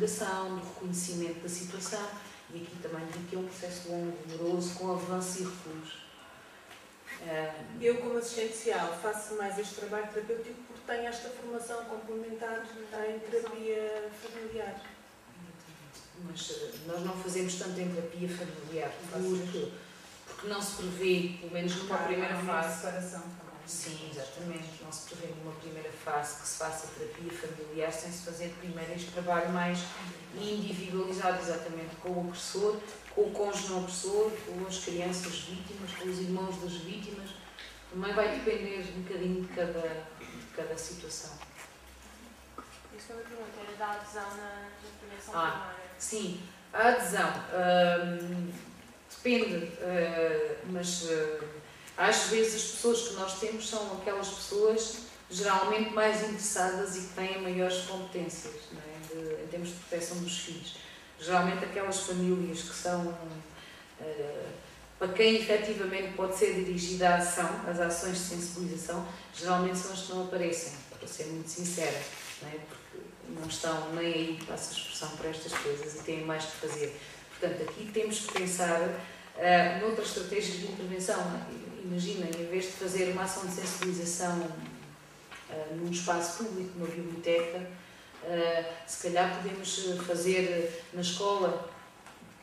investigação, do reconhecimento da situação, e aqui também digo que é um processo longo, doloroso, com avanço e recuos. Eu, como assistente social, faço mais este trabalho terapêutico porque tenho esta formação complementar em terapia familiar. Mas nós não fazemos tanto em terapia familiar, porque não se prevê, pelo menos numa primeira fase. Separação também. Sim, exatamente. Não se prevê numa primeira fase que se faça terapia familiar sem se fazer primeiro este trabalho mais individualizado, exatamente, com o agressor, com o cônjuge não agressor, com as crianças vítimas, com os irmãos das vítimas. Também vai depender um bocadinho de cada situação. Isso foi uma pergunta, era da adesão na intervenção primária. Sim, a adesão depende, mas às vezes as pessoas que nós temos são aquelas pessoas geralmente mais interessadas e que têm maiores competências, não é? Em termos de proteção dos filhos. Geralmente aquelas famílias que são, para quem efetivamente pode ser dirigida a ação, as ações de sensibilização, geralmente são as que não aparecem, para ser muito sincera, não é? Porque não estão nem aí, passa a expressão, para estas coisas e têm mais que fazer. Portanto, aqui temos que pensar noutras estratégias de intervenção. Imaginem, em vez de fazer uma ação de sensibilização num espaço público, numa biblioteca, se calhar podemos fazer na escola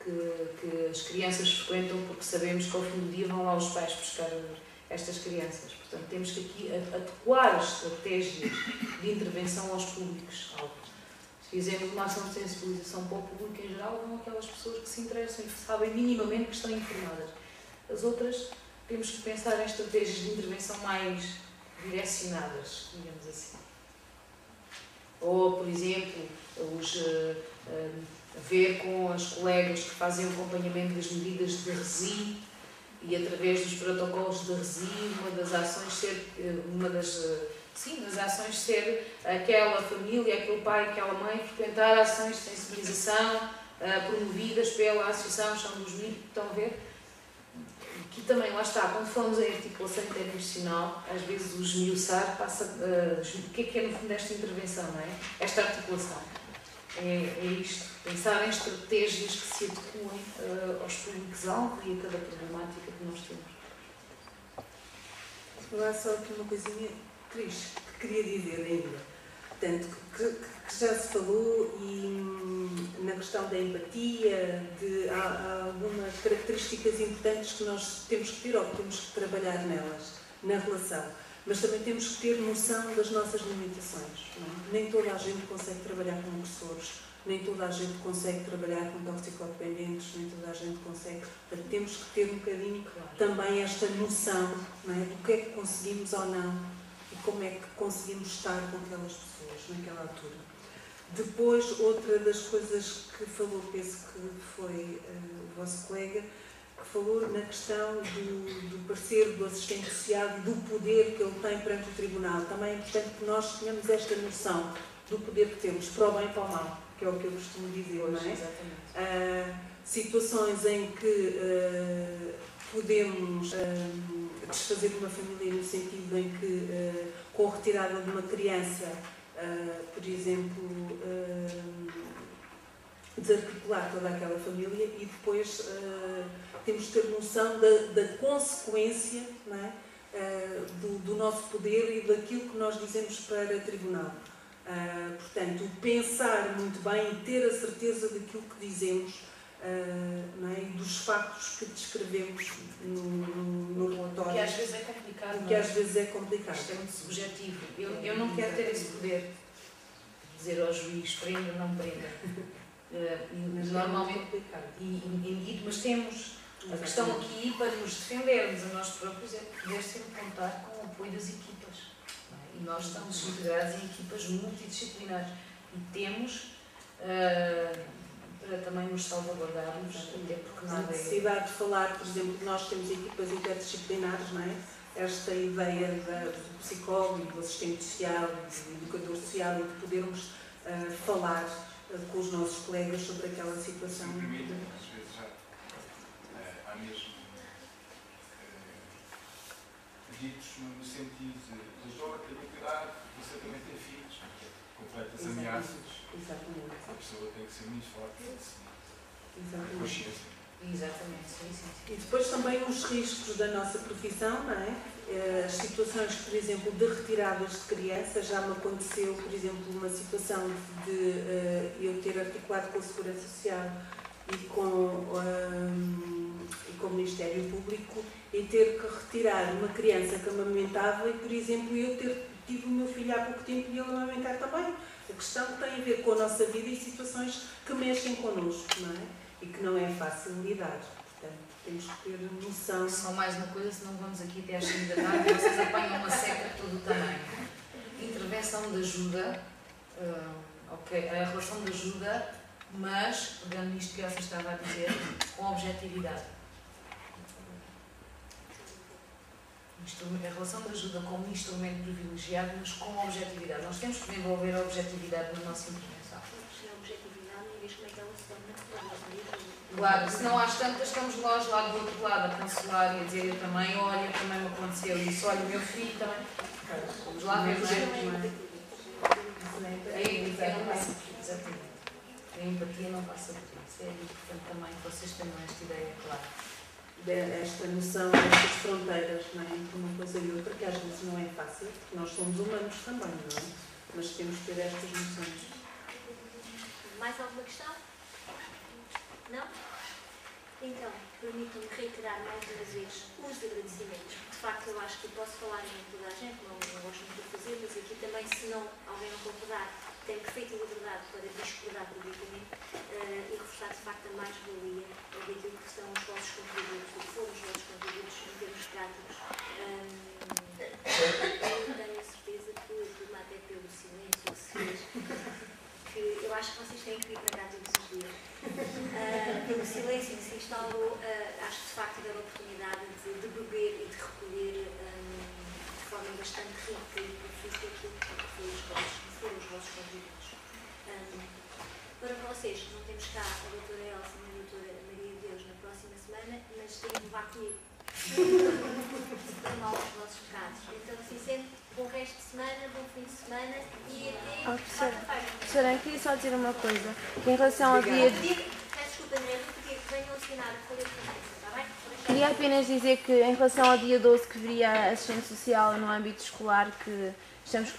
que as crianças frequentam, porque sabemos que ao fim do dia vão lá os pais buscar estas crianças. Portanto, temos que aqui adequar as estratégias de intervenção aos públicos. Se fizermos uma ação de sensibilização para o público em geral, vão aquelas pessoas que se interessam e que sabem minimamente que estão informadas. As outras, temos que pensar em estratégias de intervenção mais direcionadas, digamos assim. Ou, por exemplo, ver com as colegas que fazem o acompanhamento das medidas de RESI e através dos protocolos de RESI, uma das ações ser aquela família, aquele pai, aquela mãe frequentar ações de sensibilização promovidas pela Associação Chão dos Milhos, estão a ver? Aqui também, lá está, quando falamos em articulação interinstitucional, às vezes o esmiuçar passa... o que é no fundo esta intervenção, não é? Esta articulação. É isto, pensar em estratégias que se adequem aos públicos-alvo e a cada problemática que nós temos. Vou falar só aqui uma coisinha, Cris, que queria dizer ainda. Portanto, que já se falou e na questão da empatia, há algumas características importantes que nós temos que ter ou que temos que trabalhar nelas, na relação. Mas também temos que ter noção das nossas limitações. Não é? Nem toda a gente consegue trabalhar com agressores, nem toda a gente consegue trabalhar com toxicodependentes, nem toda a gente consegue. Portanto, temos que ter um bocadinho também esta noção, não é? Do que é que conseguimos ou não e como é que conseguimos estar com aquelas pessoas naquela altura. Depois, outra das coisas que falou, penso que foi o vosso colega, que falou na questão do parecer do assistente social e do poder que ele tem perante o tribunal. Também é importante que nós tenhamos esta noção do poder que temos, para o bem e para o mal, que é o que eu costumo dizer, não é? Exatamente. Situações em que podemos desfazer uma família no sentido em que, com a retirada de uma criança, por exemplo, desarticular toda aquela família e depois temos de ter noção da consequência, não é? Do nosso poder e daquilo que nós dizemos para o tribunal. Portanto, pensar muito bem e ter a certeza daquilo que dizemos, não é? E dos factos que descrevemos no relatório. Que às vezes é complicado. Que às vezes é complicado. Isto é muito subjetivo. Eu não quero ter esse poder de dizer ao juiz prenda ou não prenda. Normalmente, mas temos a questão aqui para nos defendermos a nós próprios é poder sempre contar com o apoio das equipas. Não é? E nós estamos integrados em equipas multidisciplinares e temos para também nos salvaguardarmos, até porque nada é... A necessidade de falar, por exemplo, que nós temos equipas interdisciplinares, não é? Esta ideia do psicólogo, do assistente social, do educador social e de podermos falar com os nossos colegas sobre aquela situação. Se me permitem, às vezes há mesmo ditos no sentido de doutor, tenha cuidado, você também tem filhos. completas ameaças, Exatamente. a pessoa tem que ser muito forte e Exatamente. consciência. Exatamente, sim. E depois também os riscos da nossa profissão, não é? As situações, por exemplo, de retiradas de crianças, já me aconteceu, por exemplo, uma situação de eu ter articulado com a Segurança Social e com o Ministério Público e ter que retirar uma criança que amamentava e, por exemplo, eu tive o meu filho há pouco tempo e ele amamentar também. A questão tem a ver com a nossa vida e situações que mexem connosco, não é? E que não é fácil lidar. Portanto, temos que ter noção. Só mais uma coisa, senão vamos aqui até às 5 da tarde e vocês apanham uma seca de todo o tamanho. Intervenção de ajuda, ok, a relação de ajuda, mas, pegando nisto que a Elsa estava a dizer, com objetividade. A relação de ajuda como um instrumento privilegiado, mas com objetividade. Nós temos que desenvolver a objetividade na nossa intervenção. Claro, se não às tantas estamos nós lá do outro lado a cancelar e a dizer eu também, olha, também me aconteceu isso, olha, o meu filho também. Vamos lá ver, não é? Exatamente. A empatia não passa por isso. É importante também que vocês tenham esta ideia clara. Esta noção destas fronteiras, não é? Entre uma coisa e outra, que às vezes não é fácil, porque nós somos humanos também, não é? Mas temos que ter estas noções. Mais alguma questão? Não? Então, permitam-me reiterar mais uma vez os agradecimentos. De facto, eu acho que posso falar em toda a gente, não gosto muito de fazer, mas aqui também, se não alguém não concordar, tenho perfeita liberdade para discordar publicamente e reforçar, de facto, a mais-valia daquilo que são os vossos contributos, o que foram os vossos contributos em termos práticos. Eu tenho a certeza que até pelo silêncio que se fez, que eu acho que vocês têm que vir para cá todos os dias. Pelo silêncio que se instalou, acho que de facto tiveram a oportunidade de beber e de recolher de forma bastante rica e profícua aquilo que foram os vossos contributos. Para vocês, não temos cá a doutora Elsa e a doutora Maria de Deus na próxima semana, mas têm de levar comigo para mal os vossos pecados. Então, assim sendo, bom resto de semana, bom fim de semana e até quarta-feira. Professora, queria só dizer uma coisa. Em relação ao dia... Peço desculpa, André, vou pedir que venham assinar a folha de conversa, está bem? Queria apenas dizer que, em relação ao dia 12, que viria a assistente social no âmbito escolar, que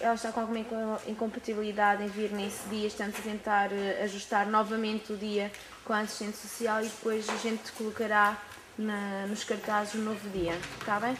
ela está com alguma incompatibilidade em vir nesse dia, estamos a tentar ajustar novamente o dia com a assistente social e depois a gente colocará nos cartazes o novo dia. Está bem?